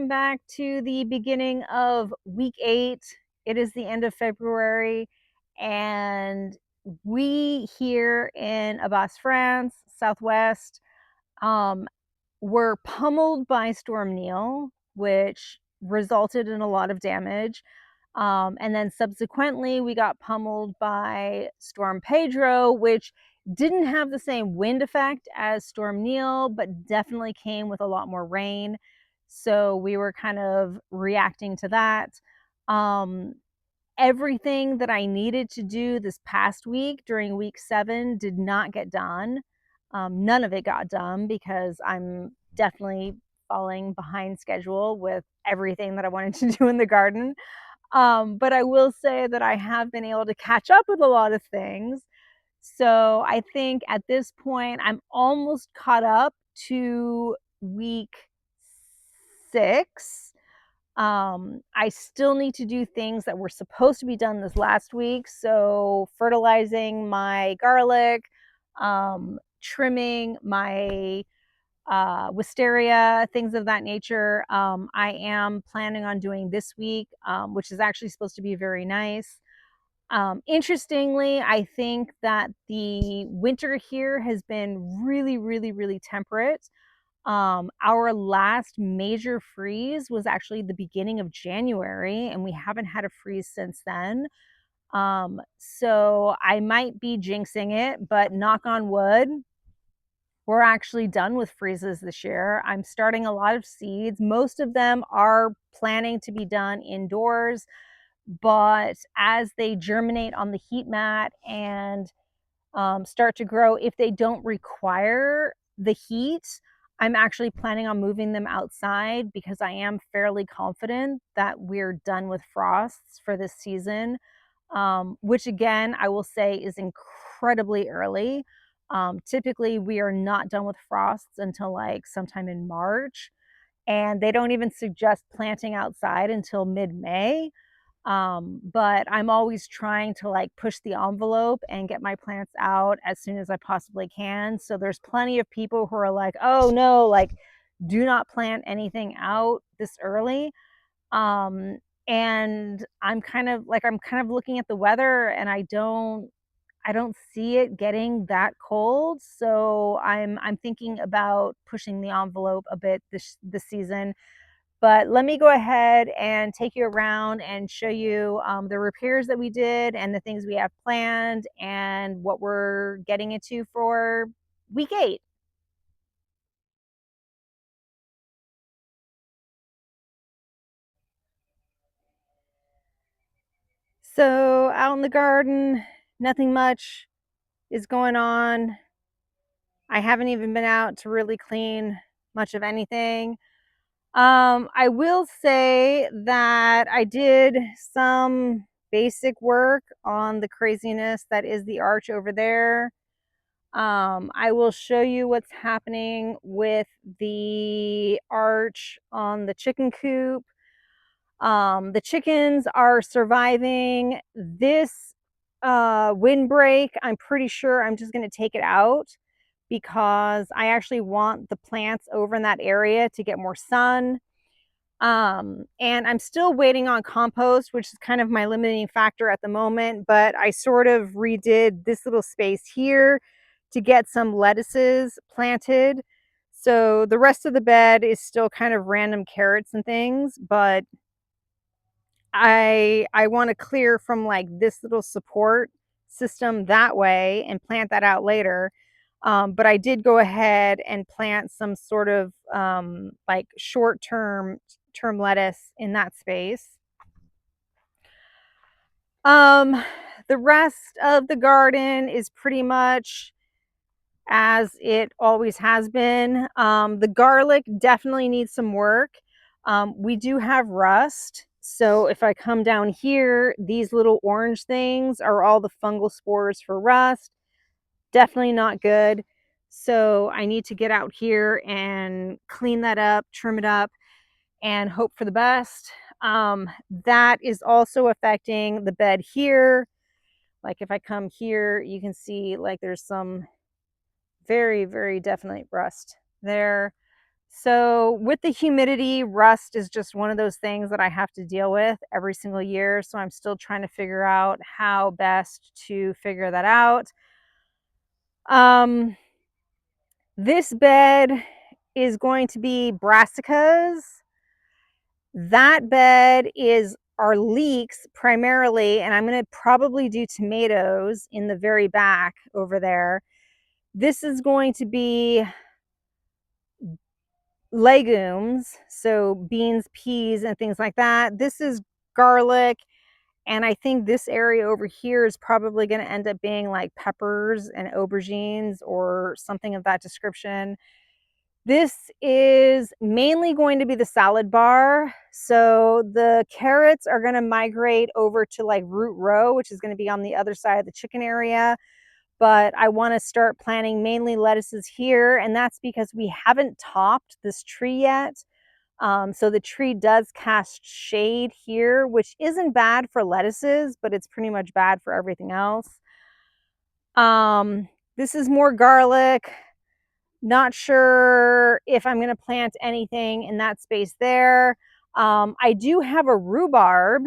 welcome back to the beginning of week 8. It is the end of February, and we here in Habas, France, Southwest, um, were pummeled by Storm Nils, which resulted in a lot of damage. And then subsequently, we got pummeled by Storm Pedro, which didn't have the same wind effect as Storm Nils, but definitely came with a lot more rain. So we were kind of reacting to that. Um, Everything that I needed to do this past week during week 7 did not get done. None of it got done because I'm definitely falling behind schedule with everything that I wanted to do in the garden. But I will say that I have been able to catch up with a lot of things. So I think at this point, I'm almost caught up to week 6. I still need to do things that were supposed to be done this last week. So fertilizing my garlic, trimming my wisteria, things of that nature. I am planning on doing this week, which is actually supposed to be very nice. Interestingly, I think that the winter here has been really, really, really temperate. Our last major freeze was actually the beginning of January, and we haven't had a freeze since then. So I might be jinxing it, but knock on wood, we're actually done with freezes this year. I'm starting a lot of seeds. Most of them are planning to be done indoors, but as they germinate on the heat mat and start to grow, if they don't require the heat, I'm actually planning on moving them outside because I am fairly confident that we're done with frosts for this season, which again, I will say is incredibly early. Typically, we are not done with frosts until like sometime in March, and they don't even suggest planting outside until mid-May. But I'm always trying to like push the envelope and get my plants out as soon as I possibly can. So there's plenty of people who are like, oh no, like do not plant anything out this early. Um, and I'm kind of looking at the weather and I don't see it getting that cold. So I'm thinking about pushing the envelope a bit this season. But let me go ahead and take you around and show you the repairs that we did and the things we have planned and what we're getting into for week 8. So out in the garden, nothing much is going on. I haven't even been out to really clean much of anything. I will say that I did some basic work on the craziness that is the arch over there. I will show you what's happening with the arch on the chicken coop. The chickens are surviving this windbreak. I'm pretty sure I'm just going to take it out because I actually want the plants over in that area to get more sun. And I'm still waiting on compost, which is kind of my limiting factor at the moment, but I sort of redid this little space here to get some lettuces planted. So the rest of the bed is still kind of random carrots and things, but I want to clear from like this little support system that way and plant that out later. But I did go ahead and plant some sort of like short-term lettuce in that space. The rest of the garden is pretty much as it always has been. The garlic definitely needs some work. We do have rust. So if I come down here, these little orange things are all the fungal spores for rust. Definitely not good. So I need to get out here and clean that up, trim it up, and hope for the best. That is also affecting the bed here. Like if I come here, you can see like there's some very, very definite rust there. So with the humidity, rust is just one of those things that I have to deal with every single year. So I'm still trying to figure out how best to figure that out. This bed is going to be brassicas. That bed is our leeks primarily, and I'm going to probably do tomatoes in the very back over there. This is going to be legumes, so beans, peas, and things like that. This is garlic, and I think this area over here is probably going to end up being like peppers and aubergines or something of that description. This is mainly going to be the salad bar. So the carrots are going to migrate over to like root row, which is going to be on the other side of the chicken area. But I want to start planting mainly lettuces here. And that's because we haven't topped this tree yet. So the tree does cast shade here, which isn't bad for lettuces, but it's pretty much bad for everything else. This is more garlic. Not sure if I'm going to plant anything in that space there. I do have a rhubarb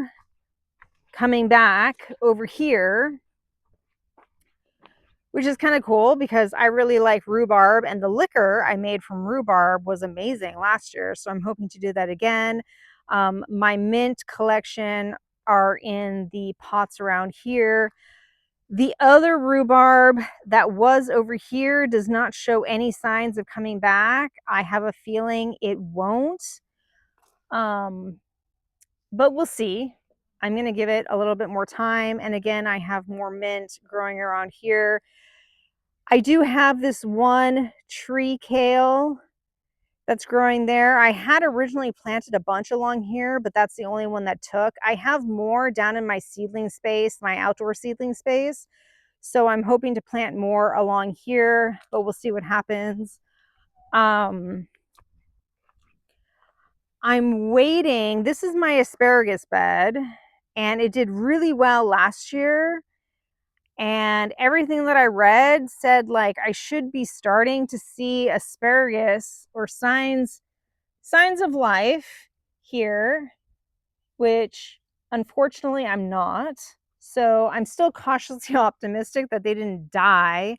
coming back over here, which is kind of cool because I really like rhubarb, and the liquor I made from rhubarb was amazing last year. So I'm hoping to do that again. My mint collection are in the pots around here. The other rhubarb that was over here does not show any signs of coming back. I have a feeling it won't. But we'll see. I'm going to give it a little bit more time. And again, I have more mint growing around here. I do have this one tree kale that's growing there. I had originally planted a bunch along here, but that's the only one that took. I have more down in my seedling space, my outdoor seedling space. So I'm hoping to plant more along here, but we'll see what happens. I'm waiting. This is my asparagus bed, and it did really well last year. And everything that I read said like I should be starting to see asparagus or signs of life here, which unfortunately I'm not. So I'm still cautiously optimistic that they didn't die,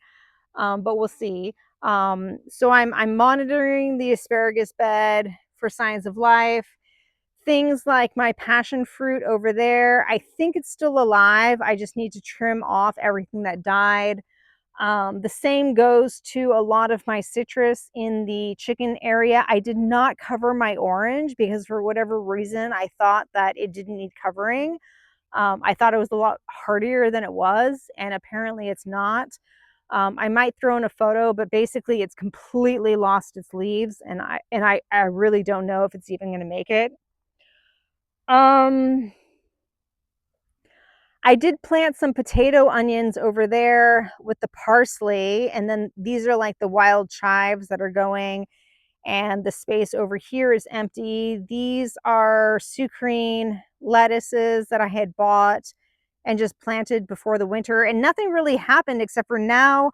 but we'll see. So I'm monitoring the asparagus bed for signs of life. Things like my passion fruit over there, I think it's still alive. I just need to trim off everything that died. The same goes to a lot of my citrus in the chicken area. I did not cover my orange because for whatever reason, I thought that it didn't need covering. I thought it was a lot hardier than it was, and apparently it's not. I might throw in a photo, but basically it's completely lost its leaves, and I really don't know if it's even going to make it. I did plant some potato onions over there with the parsley, and then these are like the wild chives that are going, and the space over here is empty. These are sucrine lettuces that I had bought and just planted before the winter, and nothing really happened except for now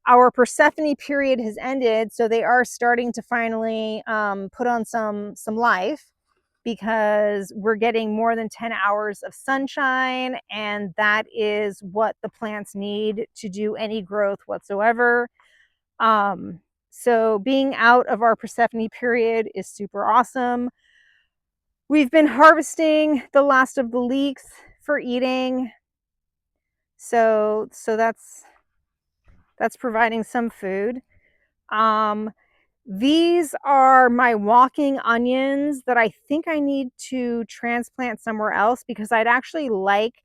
our Persephone period has ended, so they are starting to finally put on some life, because we're getting more than 10 hours of sunshine, and that is what the plants need to do any growth whatsoever. So being out of our Persephone period is super awesome. We've been harvesting the last of the leeks for eating. So that's providing some food. These are my walking onions that I think I need to transplant somewhere else, because I'd actually like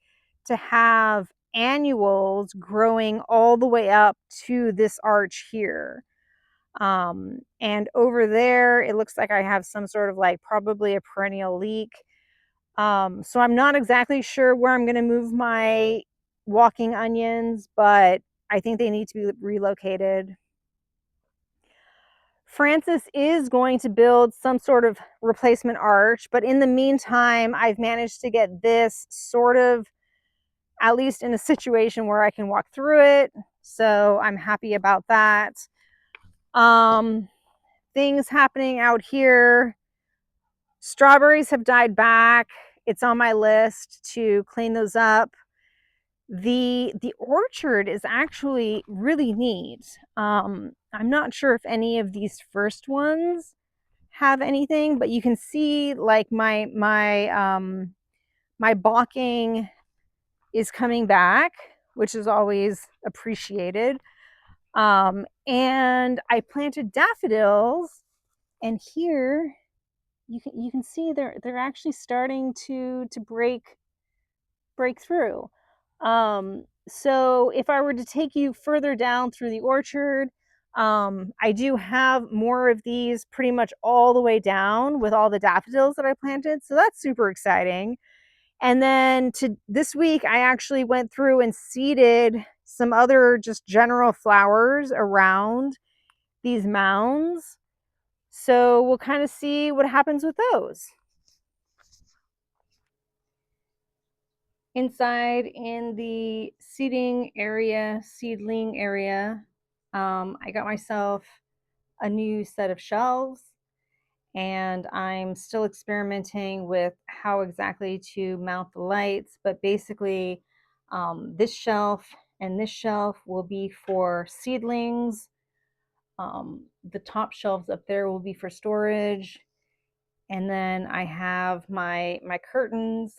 to have annuals growing all the way up to this arch here. And over there, it looks like I have some sort of like probably a perennial leek. So I'm not exactly sure where I'm going to move my walking onions, but I think they need to be relocated. Francis is going to build some sort of replacement arch, but in the meantime, I've managed to get this sort of at least in a situation where I can walk through it. So I'm happy about that. things happening out here. Strawberries have died back. It's on my list to clean those up. The orchard is actually really neat. I'm not sure if any of these first ones have anything, but you can see like my balking is coming back, which is always appreciated. And I planted daffodils, and here you can see they're actually starting to break through. So if I were to take you further down through the orchard, I do have more of these pretty much all the way down with all the daffodils that I planted. So that's super exciting. And then to this week, I actually went through and seeded some other just general flowers around these mounds. So we'll kind of see what happens with those. Inside in the seedling area, I got myself a new set of shelves, and I'm still experimenting with how exactly to mount the lights. But basically, this shelf and this shelf will be for seedlings. The top shelves up there will be for storage. And then I have my curtains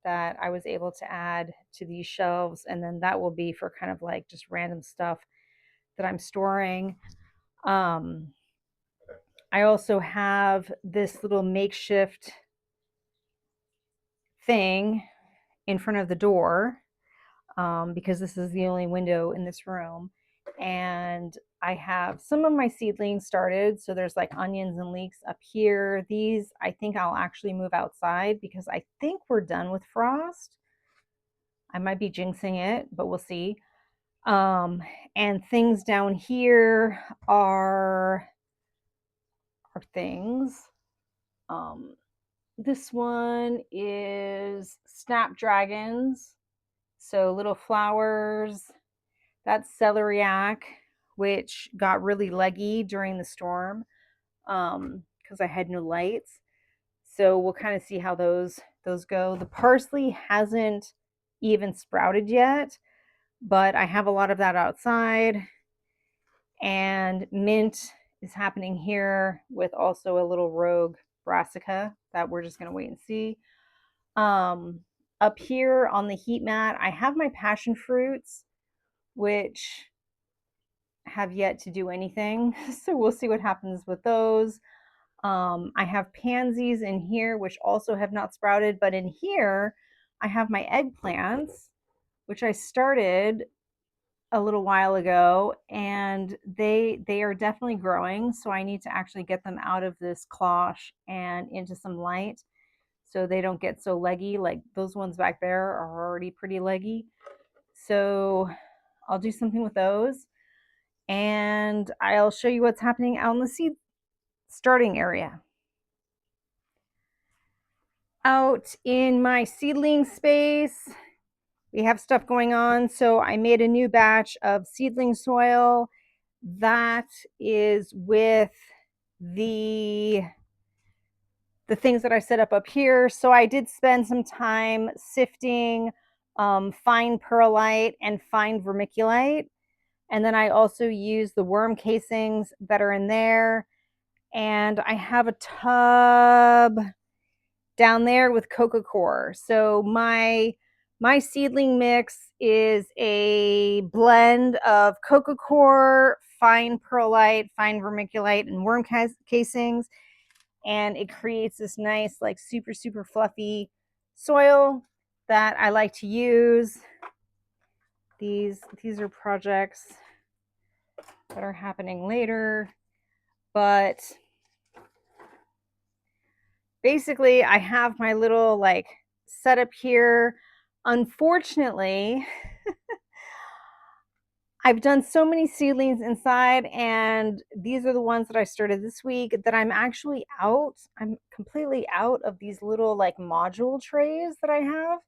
that I was able to add to these shelves, and then that will be for kind of like just random stuff that I'm storing. I also have this little makeshift thing in front of the door, because this is the only window in this room. And I have some of my seedlings started. So there's like onions and leeks up here. These, I think I'll actually move outside because I think we're done with frost. I might be jinxing it, but we'll see. And things down here are things. This one is snapdragons. So little flowers. That's celeriac, which got really leggy during the storm because I had no lights. So we'll kind of see how those go. The parsley hasn't even sprouted yet, but I have a lot of that outside. And mint is happening here with also a little rogue brassica that we're just going to wait and see. Up here on the heat mat, I have my passion fruits, which have yet to do anything. So we'll see what happens with those. I have pansies in here, which also have not sprouted, but in here, I have my eggplants, which I started a little while ago, and they are definitely growing. So I need to actually get them out of this cloche and into some light so they don't get so leggy. Like those ones back there are already pretty leggy. So I'll do something with those, and I'll show you what's happening out in the seed starting area. Out in my seedling space, we have stuff going on. So I made a new batch of seedling soil that is with the things that I set up here. So I did spend some time sifting fine perlite and fine vermiculite. And then I also use the worm casings that are in there. And I have a tub down there with coca coir. So my seedling mix is a blend of coca coir, fine perlite, fine vermiculite, and worm casings. And it creates this nice, like super fluffy soil that I like to use. These are projects that are happening later, but basically I have my little like setup here. Unfortunately, I've done so many seedlings inside, and these are the ones that I started this week, that I'm actually out. I'm completely out of these little like module trays that I have.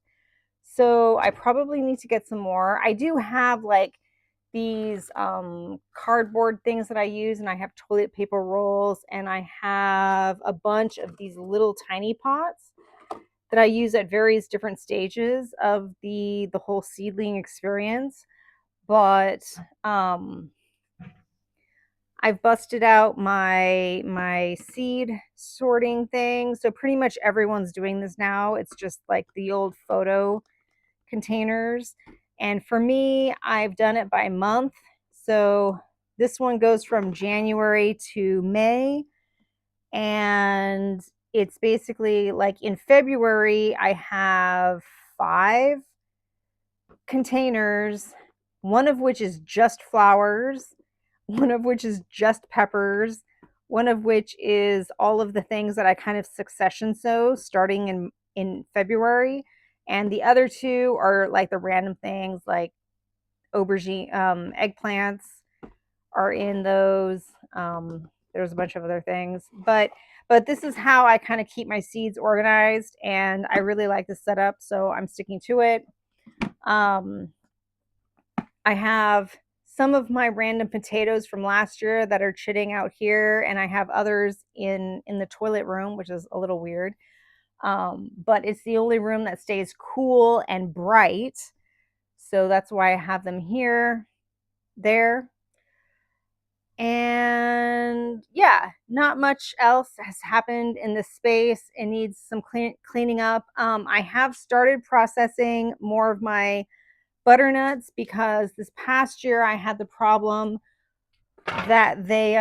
So I probably need to get some more. I do have like these cardboard things that I use, and I have toilet paper rolls, and I have a bunch of these little tiny pots that I use at various different stages of the whole seedling experience. But I've busted out my seed sorting thing. So pretty much everyone's doing this now. It's just like the old photo containers. And for me, I've done it by month. So this one goes from January to May. And it's basically like in February, I have 5 containers, one of which is just flowers, one of which is just peppers, one of which is all of the things that I kind of succession sow starting in February, and the other 2 are like the random things like aubergine, eggplants are in those. There's a bunch of other things, but this is how I kind of keep my seeds organized, and I really like this setup, so I'm sticking to it. I have some of my random potatoes from last year that are chitting out here, and I have others in the toilet room, which is a little weird. But it's the only room that stays cool and bright, so that's why I have them here, there. And yeah, not much else has happened in this space. It needs some cleaning up. I have started processing more of my butternuts because this past year I had the problem that they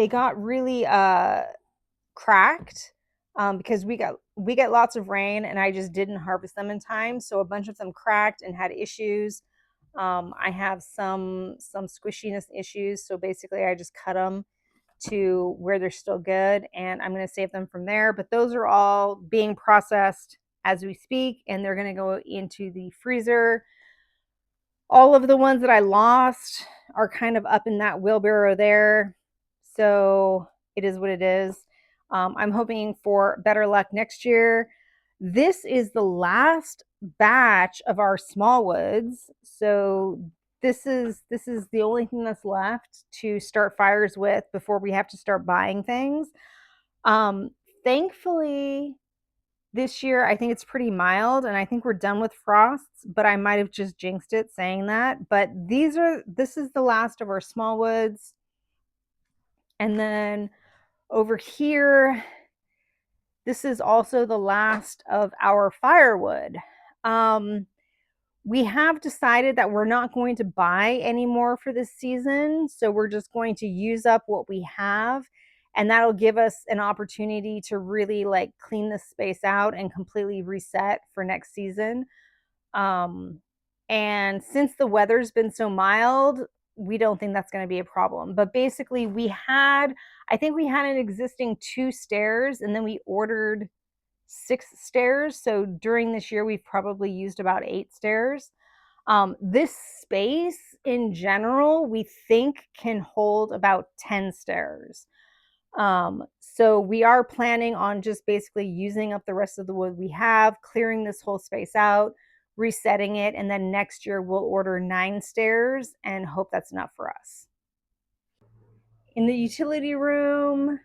got really cracked because we get lots of rain, and I just didn't harvest them in time, so a bunch of them cracked and had issues. I have some squishiness issues, so basically I just cut them to where they're still good, and I'm going to save them from there. But those are all being processed as we speak, and they're going to go into the freezer. All of the ones that I lost are kind of up in that wheelbarrow there, so it is what it is. I'm hoping for better luck next year. This is the last batch of our small woods, so this is the only thing that's left to start fires with before we have to start buying things. Thankfully, this year I think it's pretty mild, and I think we're done with frosts, but I might have just jinxed it saying that. But this is the last of our small woods. And then over here, this is also the last of our firewood. We have decided that we're not going to buy any more for this season, so we're just going to use up what we have, and that'll give us an opportunity to really like clean this space out and completely reset for next season. And since the weather's been so mild, we don't think that's going to be a problem. But basically, I think we had an existing 2 stairs, and then we ordered 6 stairs. So during this year, we've probably used about 8 stairs. This space in general, we think can hold about 10 stairs. So we are planning on just basically using up the rest of the wood we have, clearing this whole space out, resetting it, and then next year we'll order 9 stairs and hope that's enough for us. In the utility room,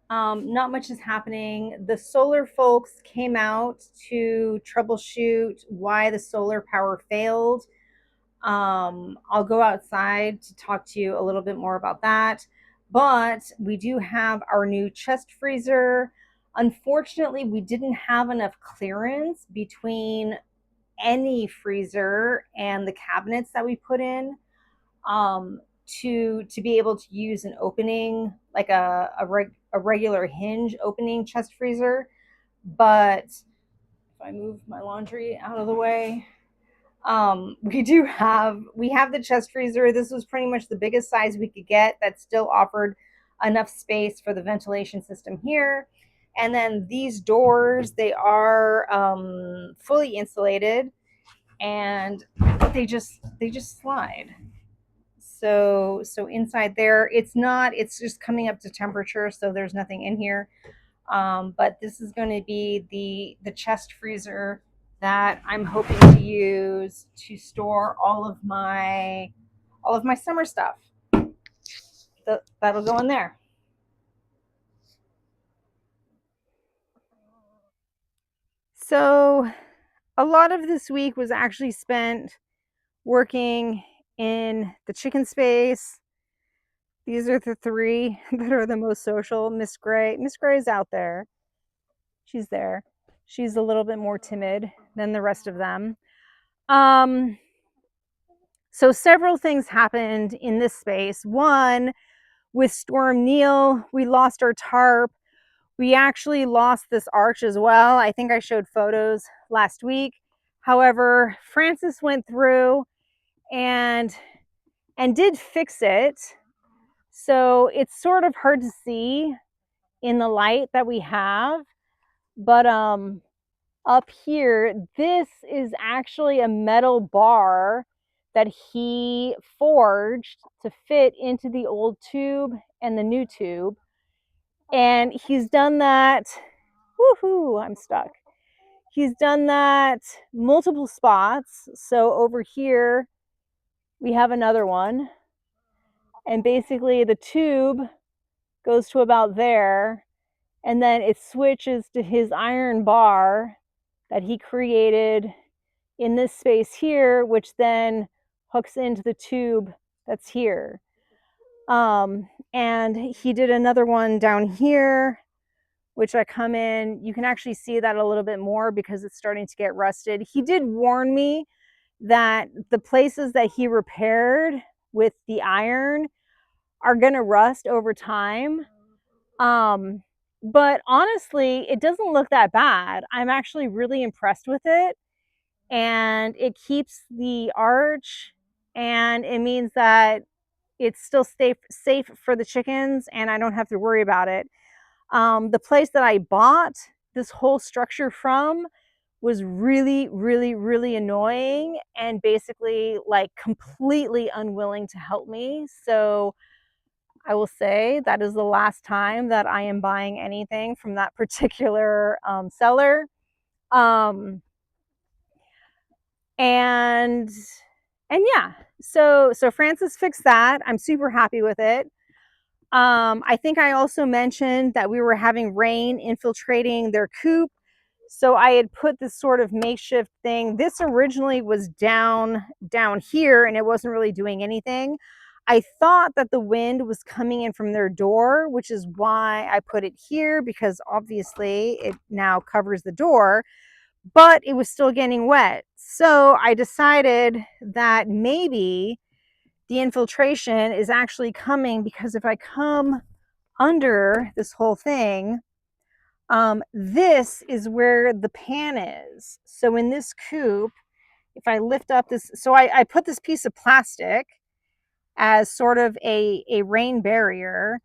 not much is happening. The solar folks came out to troubleshoot why the solar power failed. I'll go outside to talk to you a little bit more about that. But we do have our new chest freezer. Unfortunately, we didn't have enough clearance between any freezer and the cabinets that we put in to be able to use an opening, like a regular hinge opening chest freezer. But if I move my laundry out of the way, we have the chest freezer. This was pretty much the biggest size we could get that still offered enough space for the ventilation system here. And then these doors, they are fully insulated, and they just slide. So inside there, it's just coming up to temperature, so there's nothing in here. But this is going to be the chest freezer that I'm hoping to use to store all of my summer stuff. That'll go in there. So a lot of this week was actually spent working in the chicken space. These are the three that are the most social. Miss Gray is out there. She's there. She's a little bit more timid than the rest of them. So several things happened in this space. One, with Storm Nils, we lost our tarp. We actually lost this arch as well. I think I showed photos last week. However, Francis went through and did fix it. So it's sort of hard to see in the light that we have. But up here, this is actually a metal bar that he forged to fit into the old tube and the new tube. And he's done that, woohoo, I'm stuck. He's done that multiple spots. So over here, we have another one. And basically the tube goes to about there. And then it switches to his iron bar that he created in this space here, which then hooks into the tube that's here. And he did another one down here, which I come in. You can actually see that a little bit more because it's starting to get rusted. He did warn me that the places that he repaired with the iron are going to rust over time. But honestly, it doesn't look that bad. I'm actually really impressed with it. And it keeps the arch, and it means that it's still safe for the chickens, and I don't have to worry about it. The place that I bought this whole structure from was really, really, really annoying and basically like completely unwilling to help me. So I will say that is the last time that I am buying anything from that particular seller. And yeah, so Francis fixed that. I'm super happy with it. I think I also mentioned that we were having rain infiltrating their coop. So I had put this sort of makeshift thing. This originally was down here and it wasn't really doing anything. I thought that the wind was coming in from their door, which is why I put it here, because obviously it now covers the door, but it was still getting wet. So I decided that maybe the infiltration is actually coming because if I come under this whole thing, this is where the pan is. So in this coop, if I lift up this, so I put this piece of plastic as sort of a rain barrier.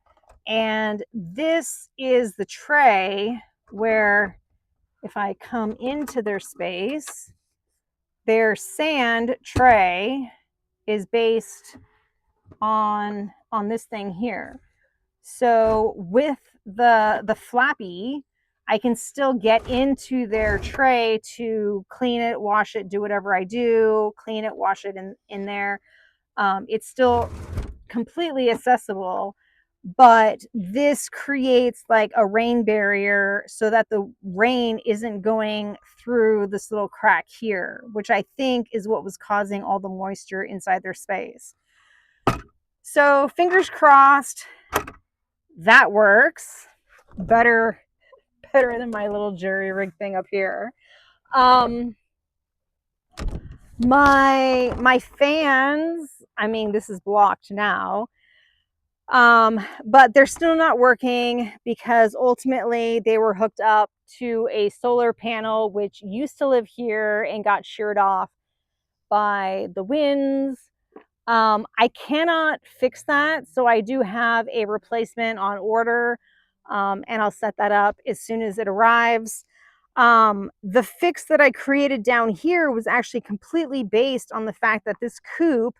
And this is the tray where if I come into their space, their sand tray is based on this thing here. So with the flappy, I can still get into their tray to clean it, wash it, do whatever I do, clean it, wash it in there. It's still completely accessible, but this creates like a rain barrier so that the rain isn't going through this little crack here, which I think is what was causing all the moisture inside their space. So fingers crossed that works better than my little jury rig thing up here. My fans, I mean, this is blocked now, but they're still not working because ultimately they were hooked up to a solar panel which used to live here and got sheared off by the winds. I cannot fix that, so I do have a replacement on order, and I'll set that up as soon as it arrives. The fix that I created down here was actually completely based on the fact that this coop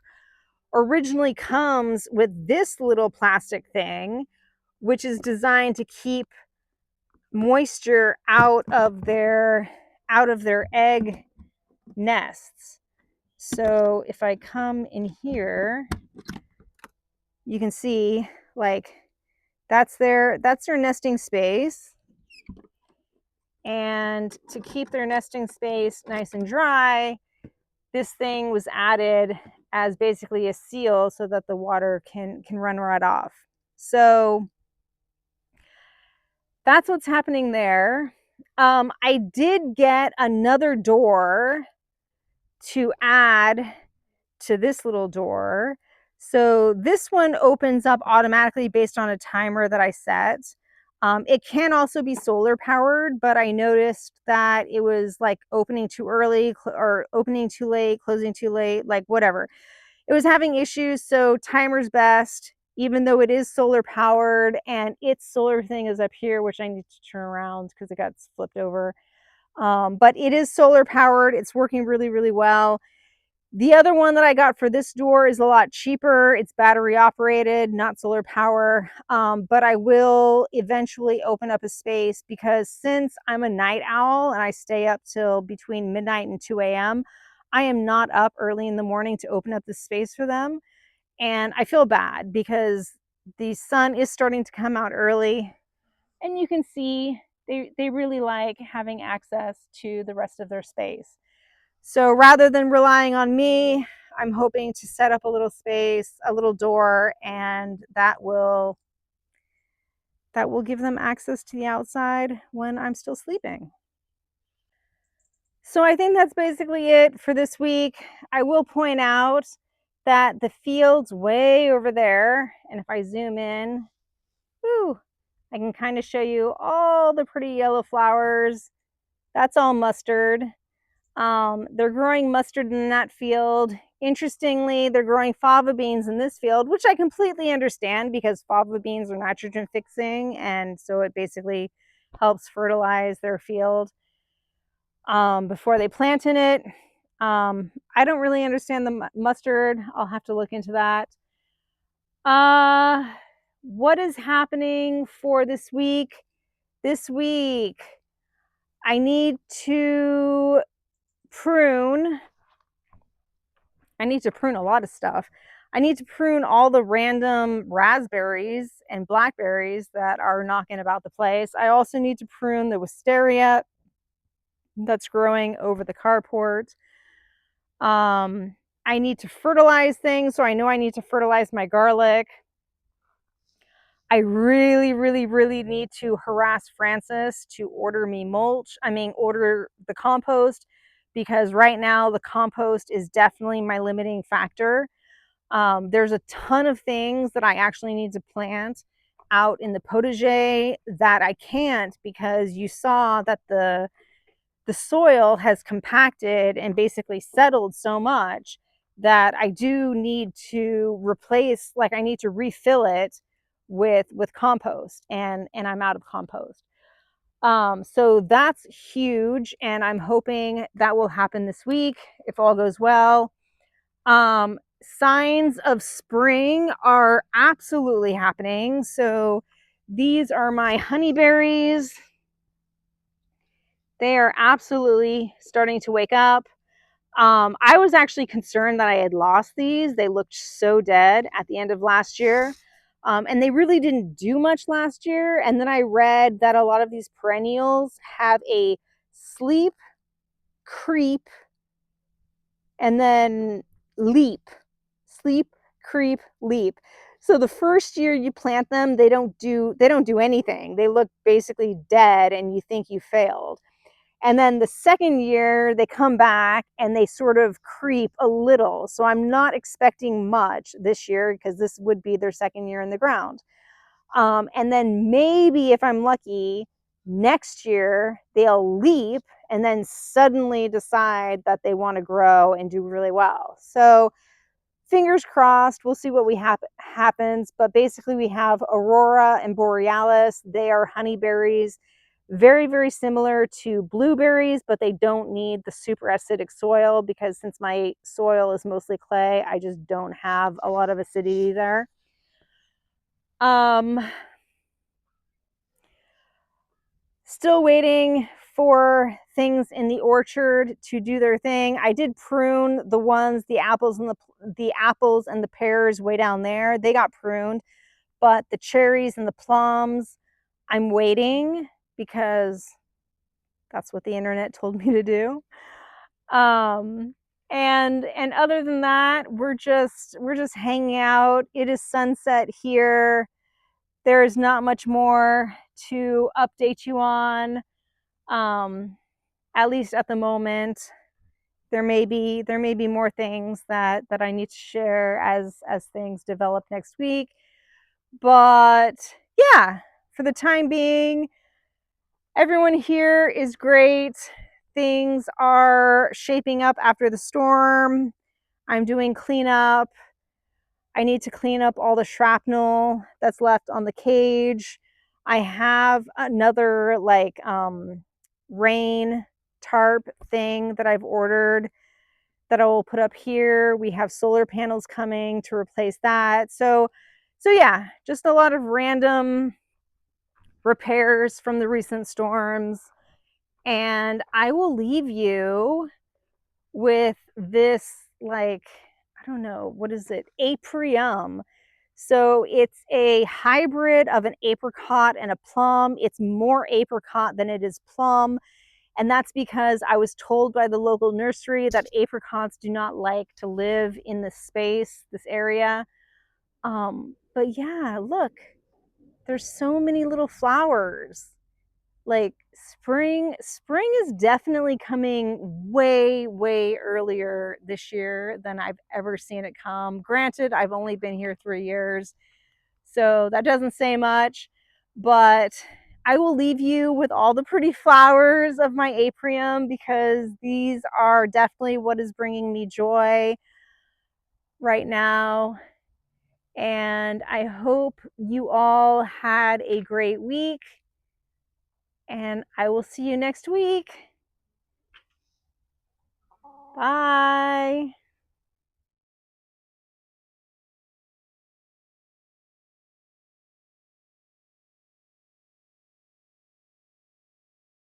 originally comes with this little plastic thing, which is designed to keep moisture out of their out of their egg nests. So if I come in here, you can see like that's their nesting space. And to keep their nesting space nice and dry, this thing was added as basically a seal so that the water can run right off. So that's what's happening there. I did get another door to add to this little door. So this one opens up automatically based on a timer that I set. It can also be solar powered, but I noticed that it was like opening too early or opening too late, closing too late, like whatever. It was having issues, so timer's best, even though it is solar powered, and its solar thing is up here, which I need to turn around because it got flipped over. But it is solar powered. It's working really, really well. The other one that I got for this door is a lot cheaper. It's battery operated, not solar power. But I will eventually open up a space because since I'm a night owl and I stay up till between midnight and 2 a.m., I am not up early in the morning to open up the space for them. And I feel bad because the sun is starting to come out early. And you can see they really like having access to the rest of their space. So rather than relying on me, I'm hoping to set up a little space, a little door, and that will give them access to the outside when I'm still sleeping. So I think that's basically it for this week. I will point out that the field's way over there, and if I zoom in, whoo, I can kind of show you all the pretty yellow flowers. That's all mustard. They're growing mustard in that field. Interestingly, they're growing fava beans in this field, which I completely understand because fava beans are nitrogen fixing, and so it basically helps fertilize their field before they plant in it. I don't really understand the mustard. I'll have to look into that. What is happening for this week? This week, I need to prune. I need to prune a lot of stuff. I need to prune all the random raspberries and blackberries that are knocking about the place. I also need to prune the wisteria that's growing over the carport. I need to fertilize things, so I know I need to fertilize my garlic. I really, really, really need to harass Francis to order me mulch. Order the compost, because right now the compost is definitely my limiting factor. There's a ton of things that I actually need to plant out in the potager that I can't because you saw that the soil has compacted and basically settled so much that I do need to replace, like I need to refill it with compost, and I'm out of compost. So that's huge, and I'm hoping that will happen this week if all goes well. Signs of spring are absolutely happening. So these are my honeyberries. They are absolutely starting to wake up. I was actually concerned that I had lost these. They looked so dead at the end of last year. And they really didn't do much last year. And then I read that a lot of these perennials have a sleep, creep, and then leap. Sleep, creep, leap. So the first year you plant them, they don't do anything. They look basically dead and you think you failed. And then the second year they come back and they sort of creep a little. So I'm not expecting much this year because this would be their second year in the ground. And then maybe if I'm lucky, next year they'll leap and then suddenly decide that they want to grow and do really well. So fingers crossed, we'll see what happens. But basically we have Aurora and Borealis. They are honeyberries, very, very similar to blueberries, but they don't need the super acidic soil because since my soil is mostly clay, I just don't have a lot of acidity there. Still waiting for things in the orchard to do their thing. I did prune the ones, the apples and the pears way down there. They got pruned, but the cherries and the plums, I'm waiting because that's what the internet told me to do. And other than that, we're just hanging out. It is sunset here. There is not much more to update you on. At least at the moment. There may be more things that I need to share as things develop next week. But yeah, for the time being, everyone here is great. Things are shaping up after the storm. I'm doing cleanup. I need to clean up all the shrapnel that's left on the cage. I have another like rain tarp thing that I've ordered that I will put up here. We have solar panels coming to replace that. So yeah, just a lot of random repairs from the recent storms. And I will leave you with this, like, I don't know, what is it? Aprium. So it's a hybrid of an apricot and a plum. It's more apricot than it is plum. And that's because I was told by the local nursery that apricots do not like to live in this space, this area. But yeah, look, there's so many little flowers. Like spring is definitely coming way earlier this year than I've ever seen it come. Granted, I've only been here 3 years, so that doesn't say much, but I will leave you with all the pretty flowers of my aprium because these are definitely what is bringing me joy right now. And I hope you all had a great week, and I will see you next week. Bye.